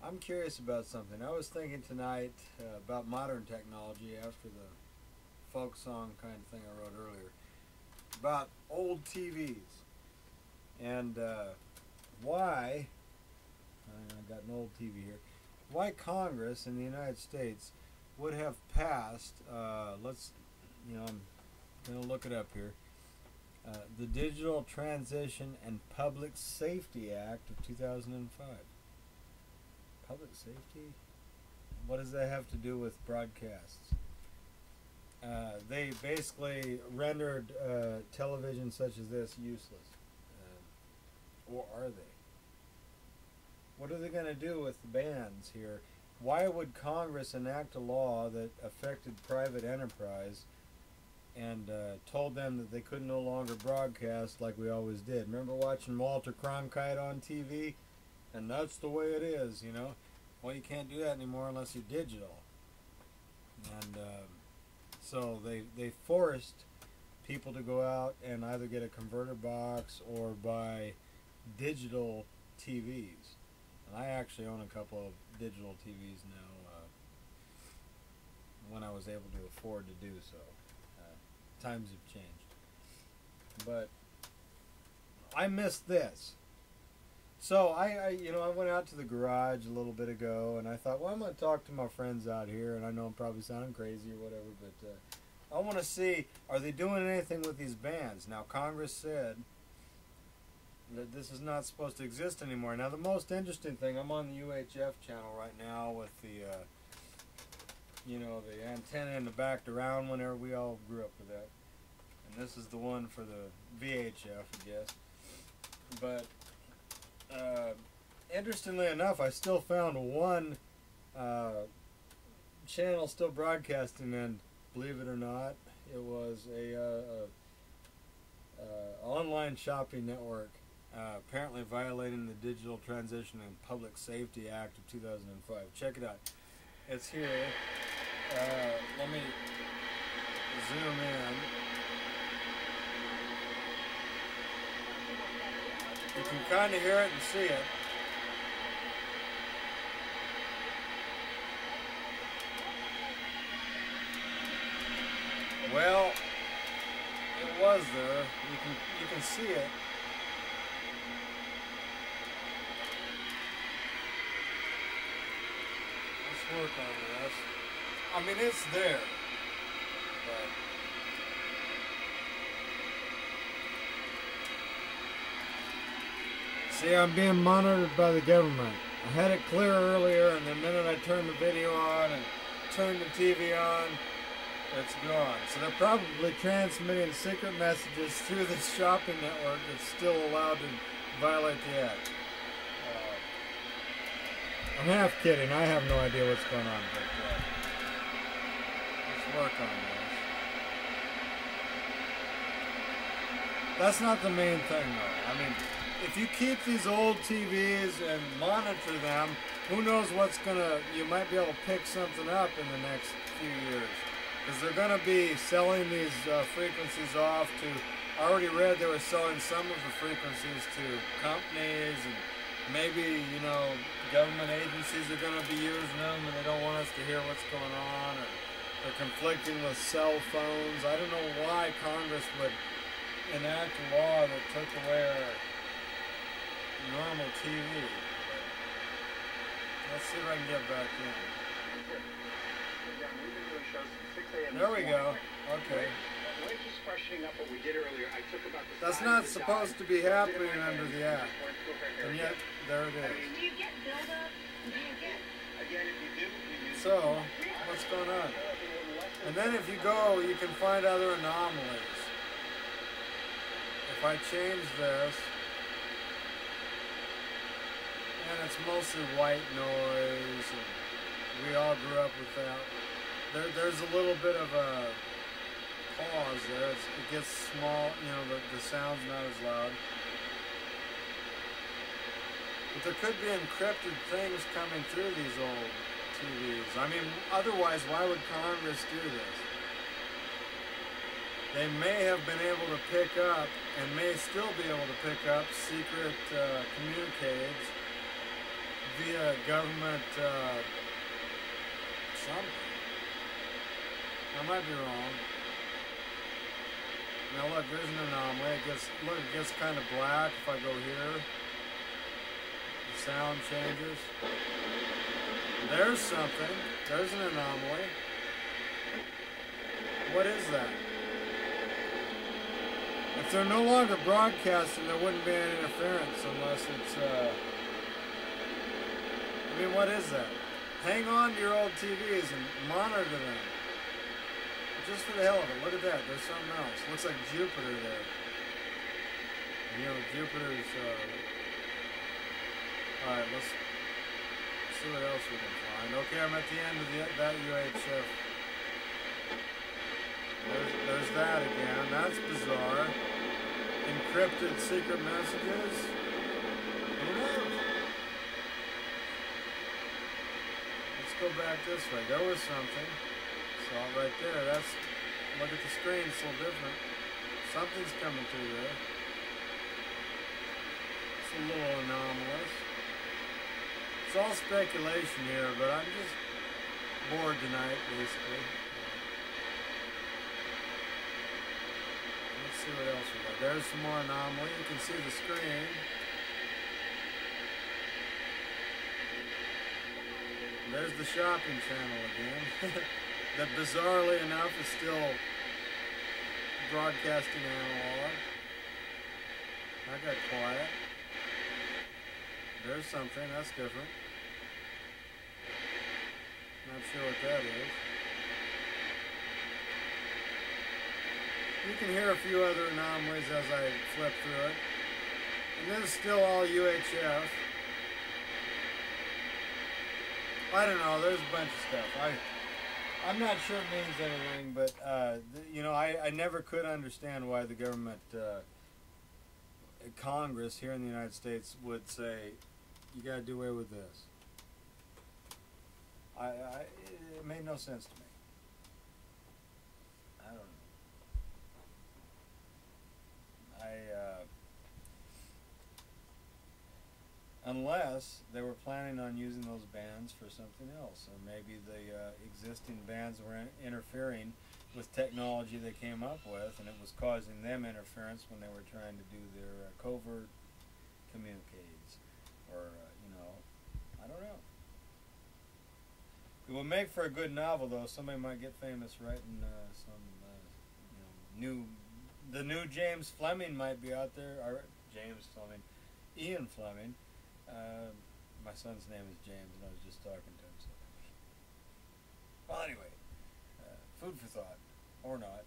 I'm curious about something. I was thinking tonight about modern technology after the folk song kind of thing I wrote earlier about old TVs and why I got an old TV here. Why Congress in the United States would have passed? I'm going to look it up here. The Digital Transition and Public Safety Act of 2005. Public safety? What does that have to do with broadcasts? They basically rendered television such as this useless. Or are they? What are they going to do with the bans here? Why would Congress enact a law that affected private enterprise and told them that they could no longer broadcast like we always did? Remember watching Walter Cronkite on TV? And that's the way it is, you know. Well, you can't do that anymore unless you're digital. And so they forced people to go out and either get a converter box or buy digital TVs. And I actually own a couple of digital TVs now when I was able to afford to do so. Times have changed. But I missed this. So I went out to the garage a little bit ago, and I thought, well, I'm going to talk to my friends out here, and I know I'm probably sounding crazy or whatever, but I want to see, are they doing anything with these bans? Now, Congress said that this is not supposed to exist anymore. Now, the most interesting thing, I'm on the UHF channel right now with the, the antenna in the back to round whenever we all grew up with that. And this is the one for the VHF, I guess. But interestingly enough, I still found one channel still broadcasting, and believe it or not, it was a online shopping network, apparently violating the Digital Transition and Public Safety Act of 2005. Check it out. It's here. Let me zoom in. You can kind of hear it and see it. Well, it was there. You can see it. Let's work on this. I mean, it's there. But see, I'm being monitored by the government. I had it clear earlier, and the minute I turned the video on and turned the TV on, it's gone. So they're probably transmitting secret messages through this shopping network that's still allowed to violate the act. I'm half kidding. I have no idea what's going on, but let's work on this. That's not the main thing, though. I mean, if you keep these old TVs and monitor them, who knows you might be able to pick something up in the next few years. Because they're going to be selling these frequencies off to, I already read they were selling some of the frequencies to companies, and maybe, government agencies are going to be using them and they don't want us to hear what's going on, or they're conflicting with cell phones. I don't know why Congress would enact a law that took away our normal TV. But let's see if I can get back in. There we go. Okay. That's not supposed to be happening under the act. And yet, there it is. So, what's going on? And then if you go, you can find other anomalies. If I change this, and it's mostly white noise, and we all grew up with that. There's a little bit of a pause there. It gets small, the sound's not as loud. But there could be encrypted things coming through these old TVs. I mean, otherwise, why would Congress do this? They may have been able to pick up, and may still be able to pick up, secret communiques via government something. I might be wrong. Now look, there's an anomaly. It gets kind of black if I go here. The sound changes. There's something. There's an anomaly. What is that? If they're no longer broadcasting, there wouldn't be any interference unless it's, I mean, what is that? Hang on to your old TVs and monitor them. Just for the hell of it, look at that, there's something else. Looks like Jupiter there. You know, Jupiter's, alright, let's see what else we can find. Okay, I'm at the end of that UHF. There's that again, that's bizarre. Encrypted secret messages. Who knows? Let's go back this way, there was something. Saw it right there. That's, look at the screen, it's so different. Something's coming through there. It's a little anomalous. It's all speculation here, but I'm just bored tonight, basically. Let's see what else we got. There's some more anomaly. You can see the screen. There's the shopping channel again. That bizarrely enough is still broadcasting analog. I got quiet. There's something, that's different. Not sure what that is. You can hear a few other anomalies as I flip through it. And this is still all UHF. I don't know, there's a bunch of stuff. I'm not sure it means anything, but, you know, I never could understand why the government, Congress here in the United States would say, you gotta do away with this. It made no sense to me. I don't know. Unless they were planning on using those bands for something else, or maybe the existing bands were interfering with technology they came up with, and it was causing them interference when they were trying to do their covert communiques, or you know, I don't know. It would make for a good novel, though. Somebody might get famous writing some, you know, the new James Fleming might be out there, or Ian Fleming. My son's name is James, and I was just talking to him. So. Well, anyway, food for thought, or not.